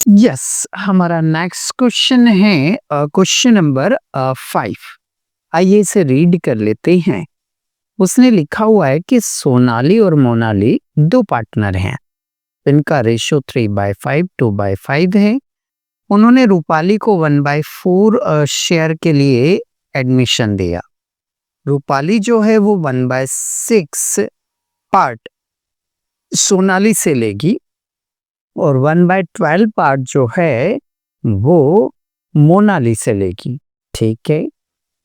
Yes, हमारा next question है question number 5। आइए इसे रीड कर लेते हैं। उसने लिखा हुआ है कि सोनाली और मोनाली दो पार्टनर हैं। इनका रेशियो 3/5 2/5 है। उन्होंने रूपाली को 1/4 शेयर के लिए एडमिशन दिया। रूपाली जो है वो 1/6 पार्ट सोनाली से लेगी और 1/12 पार्ट जो है वो मोनाली से लेगी। ठीक है,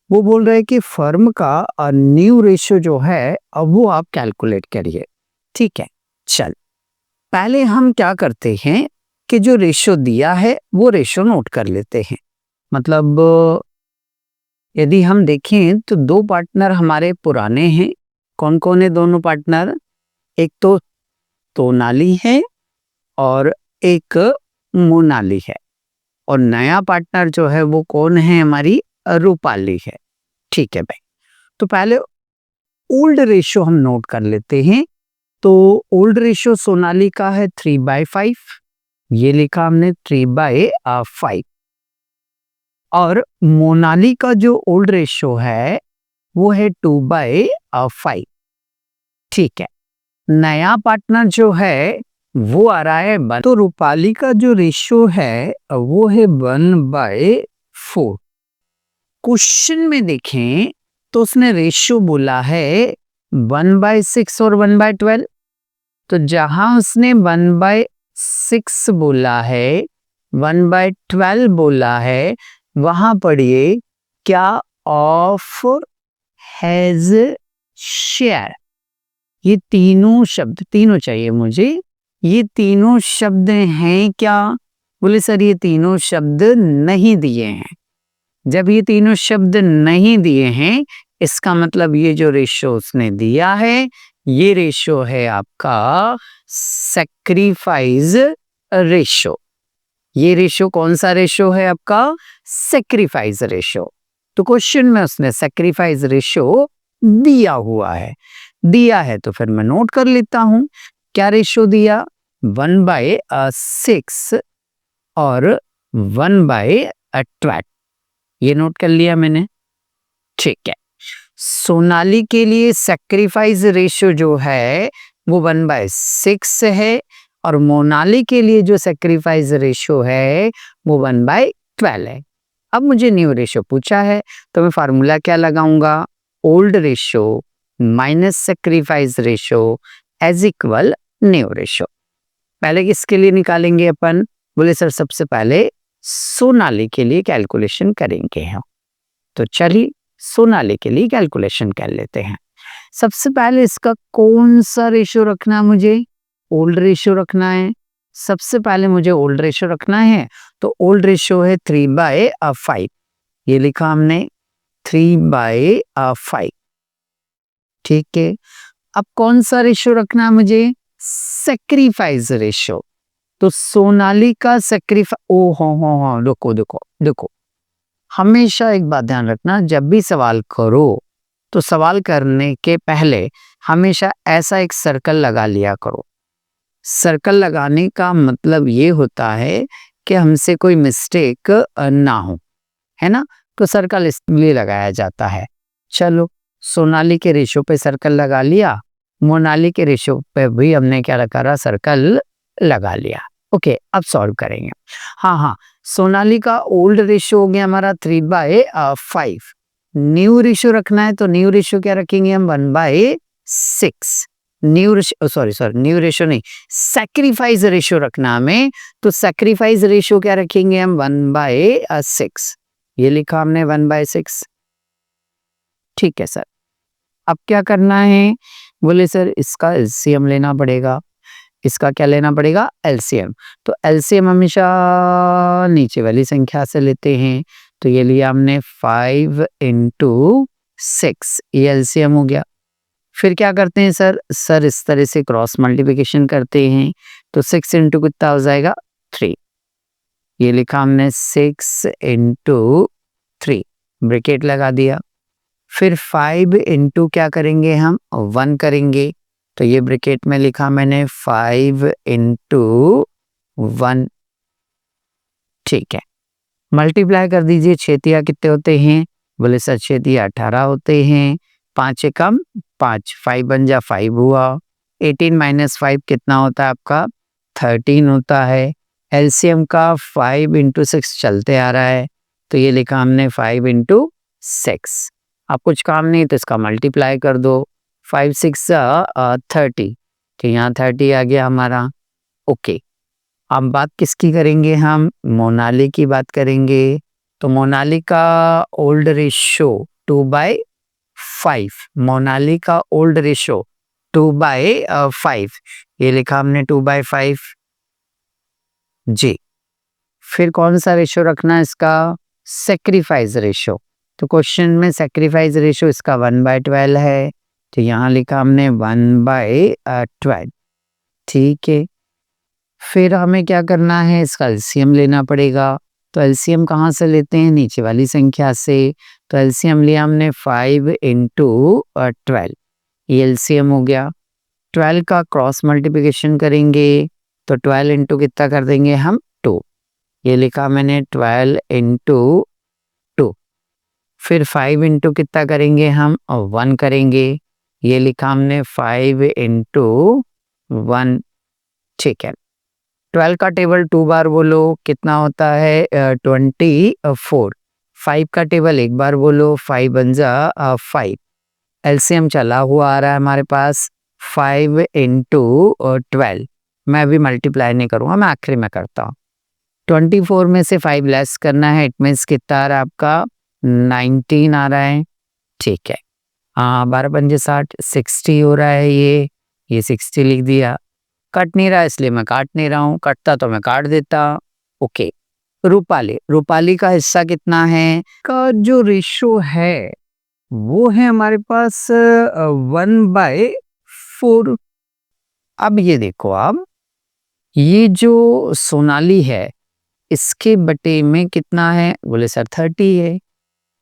वो बोल रहे हैं कि फर्म का न्यू रेशियो जो है अब वो आप कैलकुलेट करिए। ठीक है, चल पहले हम क्या करते हैं कि जो रेशियो दिया है वो रेशियो नोट कर लेते हैं। मतलब यदि हम देखें तो दो पार्टनर हमारे पुराने हैं। कौन कौन है दोनों पार्टनर? एक तो सोनाली है और एक मोनाली है, और नया पार्टनर जो है वो कौन है? हमारी रूपाली है। ठीक है भाई, तो पहले ओल्ड रेशियो हम नोट कर लेते हैं। तो ओल्ड रेशियो सोनाली का है 3/5, ये लिखा हमने 3/5। और मोनाली का जो ओल्ड रेशियो है वो है 2/5। ठीक है, नया पार्टनर जो है वो आ रहा है 1। तो रूपाली का जो रेशियो है वो है 1/4। क्वेश्चन में देखें तो उसने रेशियो बोला है 1/6 और 1/12। तो जहां उसने 1/6 बोला है, 1/12 बोला है, वहां पढ़िए क्या ऑफ हैज शेयर। ये तीनों शब्द, तीनों चाहिए मुझे, ये तीनों शब्द हैं क्या? बोले सर ये तीनों शब्द नहीं दिए हैं। जब ये तीनों शब्द नहीं दिए हैं, इसका मतलब ये जो रेशियो उसने दिया है ये रेशियो है आपका सैक्रिफाइस रेशियो। ये रेशियो कौन सा रेशियो है आपका? Sacrifice ratio. तो क्वेश्चन में उसने सैक्रिफाइस रेशियो दिया हुआ है। दिया है तो फिर मैं नोट कर लेता हूं। क्या रेशियो दिया? 1/6 और 1/12। ये नोट कर लिया मैंने। ठीक है, सोनाली के लिए सैक्रिफाइस रेशियो जो है वो 1/6 है, और मोनाली के लिए जो सैक्रिफाइस रेशियो है वो 1/12 है। अब मुझे न्यू रेशियो पूछा है तो मैं फार्मूला क्या लगाऊंगा? Old ratio minus sacrifice ratio as equal new ratio. पहले किसके लिए निकालेंगे अपन? बोले सर सबसे पहले सोनाली के लिए कैलकुलेशन करेंगे हम। तो चलिए सोनाली के लिए कैलकुलेशन कर लेते हैं। सबसे पहले इसका कौन सा रेशियो रखना है मुझे? ओल्ड रेशियो रखना है। सबसे पहले मुझे ओल्ड रेशियो रखना है, तो ओल्ड रेशियो है 3/5। ये लिखा हमने 3/5। ठीक है, अब कौन सा रेशियो रखना है मुझे? Sacrifice ratio. तो सोनाली का सैक्रिफाइस, ओ हो, देखो देखो देखो, हमेशा एक बात ध्यान रखना, जब भी सवाल करो तो सवाल करने के पहले हमेशा ऐसा एक सर्कल लगा लिया करो। सर्कल लगाने का मतलब ये होता है कि हमसे कोई मिस्टेक ना हो, है ना? तो सर्कल इसलिए लगाया जाता है। चलो, सोनाली के रेशो पे सर्कल लगा लिया, मोनाली के रेशो पे भी हमने क्या करा? सर्कल लगा लिया। ओके, अब सॉल्व करेंगे। हाँ हाँ, सोनाली का ओल्ड रेशियो हो गया हमारा 3/5। न्यू रेशियो रखना है तो न्यू रेशियो क्या रखेंगे हम? 1/6। New ratio, sorry new ratio नहीं, सैक्रिफाइस रेशियो रखना हमें। तो सैक्रिफाइस रेशियो क्या रखेंगे हम? 1/6। ये लिखा हमने 1/6। ठीक है सर, अब क्या करना है? बोले सर इसका एलसीएम लेना पड़ेगा। इसका क्या लेना पड़ेगा? एलसीएम। तो एलसीएम हमेशा नीचे वाली संख्या से लेते हैं। तो ये लिया हमने 5 × 6, ये एलसीएम हो गया। फिर क्या करते हैं सर? सर इस तरह से क्रॉस मल्टीप्लिकेशन करते हैं। तो 6 × कितना हो जाएगा? 3। ये लिखा हमने 6 × 3, ब्रैकेट लगा दिया। फिर 5 × क्या करेंगे हम? 1 करेंगे। तो ये ब्रैकेट में लिखा मैंने 5 × 1। ठीक है, मल्टीप्लाई कर दीजिए। 6 कितने होते हैं? बोले सर 6 18 होते हैं। 5 एकम 5, 5 बन जा 5 हुआ। 18 माइनस 5 कितना होता है आपका? 13 होता है। एलसीएम का 5 इंटू 6 चलते आ रहा है, तो ये लिखा हमने 5 इंटू 6। अब कुछ काम नहीं तो इसका मल्टीप्लाई कर दो। 5 6 30, तो यहाँ 30 आ गया हमारा। ओके, अब बात किसकी करेंगे हम? मोनाली की बात करेंगे। तो मोनाली का ओल्ड रेशो 2/5, मोनाली का ओल्ड रेशो 2/5, ये लिखा हमने 2/5 जी। फिर कौन सा रेशो रखना है इसका? Sacrifice ratio. तो क्वेश्चन में सेक्रीफाइस रेशो इसका 1/12 है, तो यहाँ लिखा हमने 1/12। ठीक है, फिर हमें क्या करना है? इसका एलसीएम लेना पड़ेगा। तो एलसीएम कहाँ से लेते हैं? नीचे वाली संख्या से। तो एलसीएम लिया हमने 5 इंटू 12, ये एलसीएम हो गया। 12 का क्रॉस मल्टीप्लिकेशन करेंगे तो 12 इंटू कितना कर देंगे हम? 2, ये लिखा मैंने 12 इंटू 2। फिर 5 इंटू कितना करेंगे हम? 1 करेंगे, ये लिखा हमने 5 इंटू 1। ठीक है, 12 का टेबल 2 बार बोलो, कितना होता है? 24। 5 का टेबल एक बार बोलो, 5 बन जा 5। एलसीएम चला हुआ आ रहा है हमारे पास 5 इंटू 12। मैं अभी मल्टीप्लाई नहीं करूँगा, मैं आखिरी में करता हूँ। 24 में से 5 लेस करना है, इट मीन्स कितना आ रहा है आपका? 19 आ रहा है। ठीक है, 12 पंजे 60, 60 हो रहा है। ये 60 लिख दिया। कट नहीं रहा इसलिए मैं काट नहीं रहा हूँ, कटता तो मैं काट देता। ओके, रूपाली, रूपाली का हिस्सा कितना है? का जो रेशो है वो है हमारे पास 1/4। अब ये देखो आप, ये जो सोनाली है इसके बटे में कितना है? बोले सर 30 है।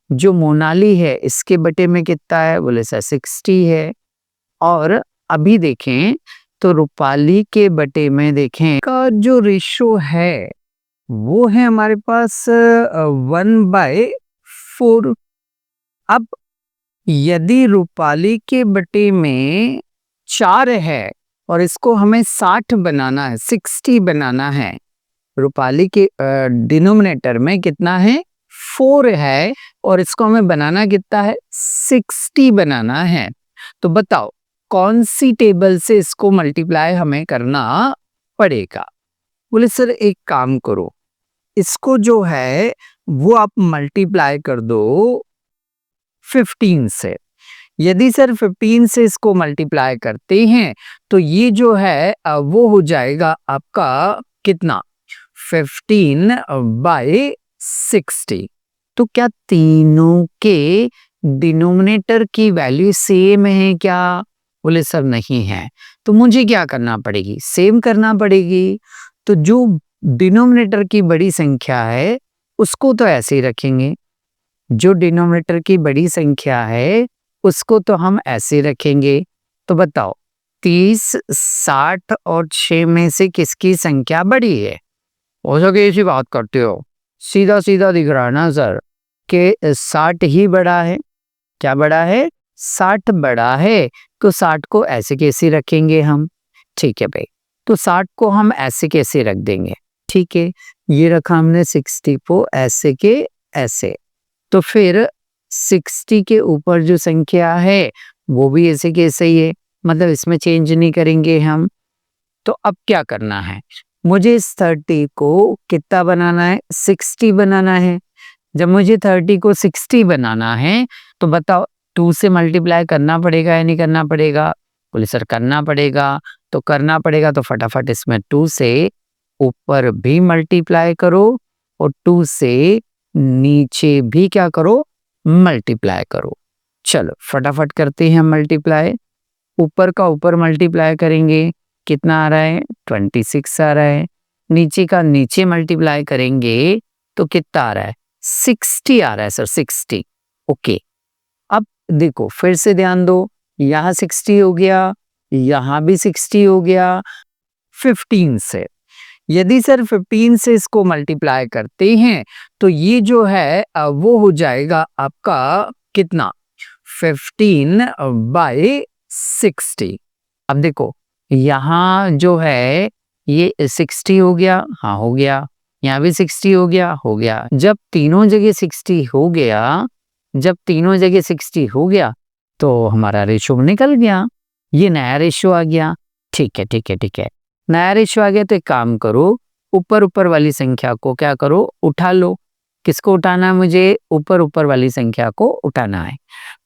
जो मोनाली है इसके बटे में कितना है? बोले सर 60 है। और अभी देखें तो रूपाली के बटे में देखें का जो रेशो है वो है हमारे पास 1/4। अब यदि रूपाली के बटे में 4 है और इसको हमें 60 बनाना है, 60 बनाना है, रूपाली के डिनोमिनेटर में कितना है? 4 है और इसको हमें बनाना कितना है? 60 बनाना है। तो बताओ कौन सी टेबल से इसको मल्टीप्लाई हमें करना पड़ेगा? बोले सर एक काम करो, इसको जो है वो आप मल्टीप्लाई कर दो 15 से। यदि सर 15 से इसको मल्टीप्लाई करते हैं तो ये जो है वो हो जाएगा आपका कितना? 15/60। तो क्या तीनों के डिनोमिनेटर की वैल्यू सेम है क्या? बोले सर नहीं है। तो मुझे क्या करना पड़ेगी? सेम करना पड़ेगी। तो जो डिनोमिनेटर की बड़ी संख्या है उसको तो ऐसे ही रखेंगे, जो डिनोमिनेटर की बड़ी संख्या है उसको तो हम ऐसे रखेंगे। तो बताओ 30, 60 और 6 में से किसकी संख्या बड़ी है? हो सके ऐसी बात करते हो, सीधा सीधा दिख रहा है ना सर कि 60 ही बड़ा है। क्या बड़ा है? 60 बड़ा है। तो 60 को ऐसे कैसे रखेंगे हम? ठीक है भाई, तो 60 को हम ऐसे कैसे रख देंगे? ठीक है, ये रखा हमने 60 को ऐसे के ऐसे। तो फिर 60 के ऊपर जो संख्या है वो भी ऐसे के ऐसे ही है, मतलब इसमें चेंज नहीं करेंगे हम। तो अब क्या करना है? मुझे इस 30 को कितना बनाना है? 60 बनाना है। जब मुझे 30 को 60 बनाना है तो बताओ 2 से मल्टीप्लाई करना पड़ेगा या नहीं करना पड़ेगा? बोले सर करना पड़ेगा। तो करना पड़ेगा तो फटाफट इसमें 2 से ऊपर भी मल्टीप्लाई करो और 2 से नीचे भी क्या करो? मल्टीप्लाई करो। चलो फटाफट करते हैं मल्टीप्लाई। ऊपर का ऊपर मल्टीप्लाई करेंगे, कितना आ रहा है? 26 आ रहा है। नीचे का नीचे मल्टीप्लाई करेंगे तो कितना आ रहा है? 60 आ रहा है सर, 60। ओके, अब देखो फिर से ध्यान दो, यहाँ 60 हो गया, यहाँ भी 60 हो गया 15 से। यदि सर 15 से इसको मल्टीप्लाई करते हैं तो ये जो है वो हो जाएगा आपका कितना 15/60। अब देखो यहाँ जो है ये 60 हो गया, हाँ हो गया, यहाँ भी 60 हो गया, हो गया। जब तीनों जगह 60 हो गया, जब तीनों जगह 60 हो गया तो हमारा रेशो निकल गया, ये नया रेशो आ गया। ठीक है ठीक है ठीक है, नया रेशो आ गया तो एक काम करो, ऊपर ऊपर वाली संख्या को क्या करो, उठा लो। किसको उठाना है मुझे, ऊपर ऊपर वाली संख्या को उठाना है।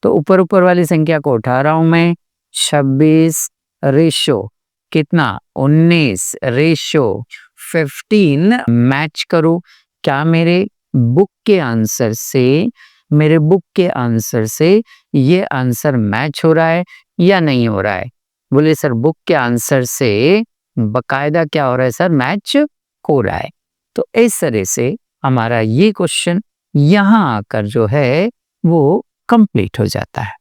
तो ऊपर ऊपर वाली संख्या को उठा रहा हूं मैं, 26 रेशो कितना 19 रेशो 15 मैच करो। क्या मेरे बुक के आंसर से, मेरे बुक के आंसर से ये आंसर मैच हो रहा है या नहीं हो रहा है? बोले सर बुक के आंसर से बकायदा क्या हो रहा है सर, मैच हो रहा है। तो इस तरह से हमारा ये क्वेश्चन यहाँ आकर जो है वो कंप्लीट हो जाता है।